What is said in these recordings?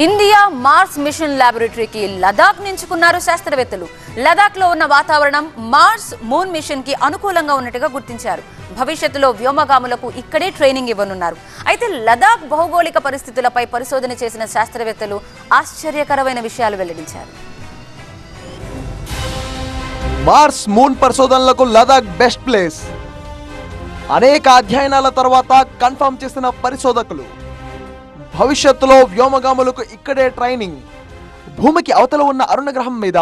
India Mars mission ల్యాబొరేటరీకి Ladakh ఎంచుకున్నారు శాస్త్రవేత్తలు. లదాఖ్లో ఉన్న వాతావరణం మార్స్ మూన్ మిషన్ కి అనుకూలంగా ఉన్నట్టుగా గుర్తించారు. భవిష్యత్తులో వ్యోమగాములకు ఇక్కడే ట్రైనింగ్ ఇవ్వనున్నారు. అయితే లదాఖ్ భౌగోళిక పరిస్థితులపై పరిశోధన చేసిన శాస్త్రవేత్తలు ఆశ్చర్యకరమైన విషయాలు వెల్లడించారు. మార్స్ మూన్ పరిశోధనలకు లదాఖ్ బెస్ట్ ప్లేస్. అనేక అధ్యయనాల తర్వాత కన్ఫర్మ్ చేసిన పరిశోధకులు భవిష్యత్తులో వ్యోమగాములకు ఇక్కడే ట్రైనింగ్. భూమికి అవతల ఉన్న అరుణ గ్రహం మీద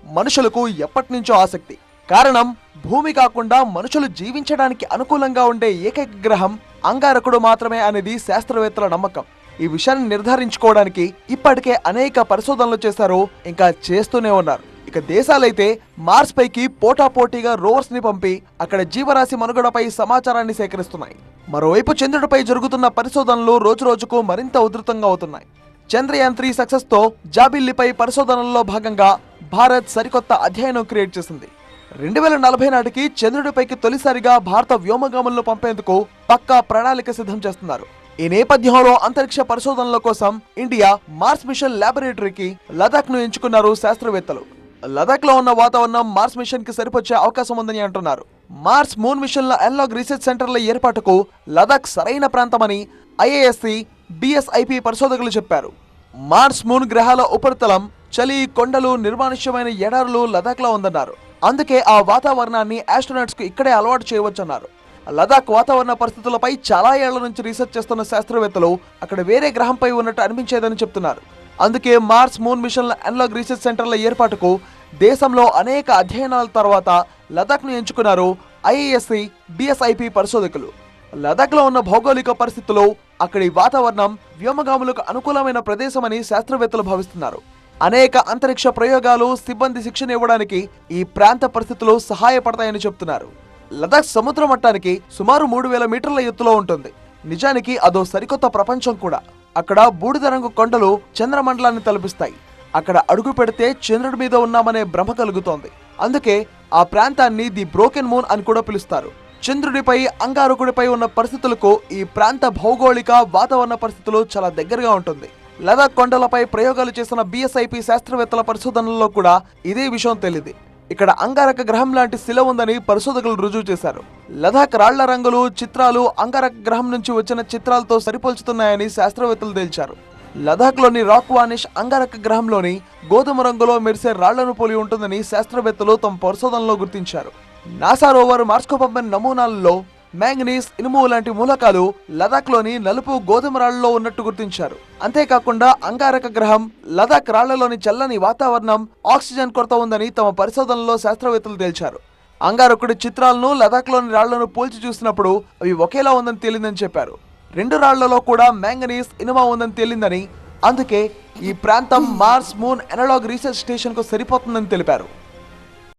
మనుషులకు ఎప్పటి నుంచో ఆసక్తి. కారణం, భూమి కాకుండా మనుషులు జీవించడానికి అనుకూలంగా ఉండే ఏకైక గ్రహం అంగారకుడు మాత్రమే అనేది శాస్త్రవేత్తల నమ్మకం. ఈ విషయాన్ని నిర్ధారించుకోవడానికి ఇప్పటికే అనేక పరిశోధనలు చేశారు, ఇంకా చేస్తూనే ఉన్నారు. ఇక దేశాలైతే మార్స్ పైకి పోటాపోటీగా రోవర్స్ ని పంపి అక్కడ జీవరాశి మనుగడపై సమాచారాన్ని సేకరిస్తున్నాయి. మరోవైపు చంద్రుడిపై జరుగుతున్న పరిశోధనలు రోజురోజుకు మరింత ఉధృతంగా అవుతున్నాయి. చంద్రయాన్ 3 సక్సెస్ తో జాబిల్లిపై పరిశోధనల్లో భాగంగా భారత్ సరికొత్త అధ్యయనం క్రియేట్ చేసింది. 2040 నాటికి చంద్రుడిపైకి తొలిసారిగా భారత వ్యోమగాములను పంపేందుకు పక్కా ప్రణాళిక సిద్ధం చేస్తున్నారు. ఈ నేపథ్యంలో అంతరిక్ష పరిశోధనల కోసం ఇండియా మార్స్ మిషన్ ల్యాబొరేటరీకి లదాఖ్ ను ఎంచుకున్నారు శాస్త్రవేత్తలు. లదాఖ్ లో ఉన్న వాతావరణం మార్స్ మిషన్ కి సరిపోచ్చే అవకాశం ఉందని అంటున్నారు. మార్స్ మూన్ మిషన్ల అనలాగ్ రీసెర్చ్ సెంటర్ల ఏర్పాటుకు లదాఖ్ సరైన ప్రాంతమని IISc, BSIP పరిశోధకులు చెప్పారు. మార్స్ మూన్ గ్రహాల ఉపరితలం, చలి, కొండలు, నిర్మానుష్యమైన ఎడారులు లదాఖ్ లో ఉందన్నారు. అందుకే ఆ వాతావరణాన్ని ఆస్ట్రోనాట్స్ కు ఇక్కడే అలవాటు చేయవచ్చన్నారు. లదాఖ్ వాతావరణ పరిస్థితులపై చాలా ఏళ్ల నుంచి రీసెర్చ్ చేస్తున్న శాస్త్రవేత్తలు అక్కడ వేరే గ్రహంపై ఉన్నట్టు అనిపించేదని చెప్తున్నారు. అందుకే మార్స్ మూన్ మిషన్ల అనలాగ్ రీసెర్చ్ సెంటర్ల ఏర్పాటుకు దేశంలో అనేక అధ్యయనాల తర్వాత లదాఖ్ ను ఎంచుకున్నారు IISc, BSIP పరిశోధకులు. లదాఖ్ లో ఉన్న భౌగోళిక పరిస్థితులు, అక్కడి వాతావరణం వ్యోమగాములకు అనుకూలమైన ప్రదేశమని శాస్త్రవేత్తలు భావిస్తున్నారు. అనేక అంతరిక్ష ప్రయోగాలు, సిబ్బంది శిక్షణ ఇవ్వడానికి ఈ ప్రాంత పరిస్థితులు సహాయపడతాయని చెప్తున్నారు. లదాఖ్ సముద్ర మట్టానికి సుమారు 3000 మీటర్ల ఎత్తులో ఉంటుంది. నిజానికి అదో సరికొత్త ప్రపంచం కూడా. అక్కడ బూడిద రంగు కొండలు చంద్రమండలాన్ని తలపిస్తాయి. అక్కడ అడుగు పెడితే చంద్రుడి మీద ఉన్నామనే భ్రమ కలుగుతోంది. అందుకే ఆ ప్రాంతాన్ని ది బ్రోకెన్ మూన్ అని కూడా పిలుస్తారు. చంద్రుడిపై, అంగారకుడిపై ఉన్న పరిస్థితులకు ఈ ప్రాంత భౌగోళిక వాతావరణ పరిస్థితులు చాలా దగ్గరగా ఉంటుంది. లదాఖ్ కొండలపై ప్రయోగాలు చేసిన BSIP శాస్త్రవేత్తల పరిశోధనల్లో కూడా ఇదే విషయం తెలియదు. ఇక్కడ అంగారక గ్రహం లాంటి శిల ఉందని పరిశోధకులు రుజువు చేశారు. లదాఖ్ రాళ్ల రంగులు, చిత్రాలు అంగారక గ్రహం నుంచి వచ్చిన చిత్రాలతో సరిపోల్చుతున్నాయని శాస్త్రవేత్తలు తేల్చారు. లదాఖ్ లోని రాక్ వానిష్ అంగారక గ్రహంలోని గోధుమ రంగులో మెరిసే రాళ్లను పోలి ఉంటుందని శాస్త్రవేత్తలు తమ పరిశోధనలో గుర్తించారు. నాసా రోవర్ మార్స్కు పంపిన నమూనాలలో మ్యాంగనీస్, ఇనుము లాంటి మూలకాలు లదాఖ్ లోని నలుపు గోధుమ రాళ్లలో ఉన్నట్టు గుర్తించారు. అంతేకాకుండా అంగారక గ్రహం, లదాఖ్ రాళ్లలోని చల్లని వాతావరణం, ఆక్సిజన్ కొరత ఉందని తమ పరిశోధనలో శాస్త్రవేత్తలు తేల్చారు. అంగారకుడి చిత్రాలను లదాఖ్ లోని రాళ్లను పోల్చి చూసినప్పుడు అవి ఒకేలా ఉందని తేలిందని చెప్పారు. 2 రాళ్లలో కూడా మ్యాంగనీస్, ఇనుమ ఉందని తేలిందని, అందుకే ఈ ప్రాంతం Mars moon analog research station కు సరిపోతుందని తెలిపారు.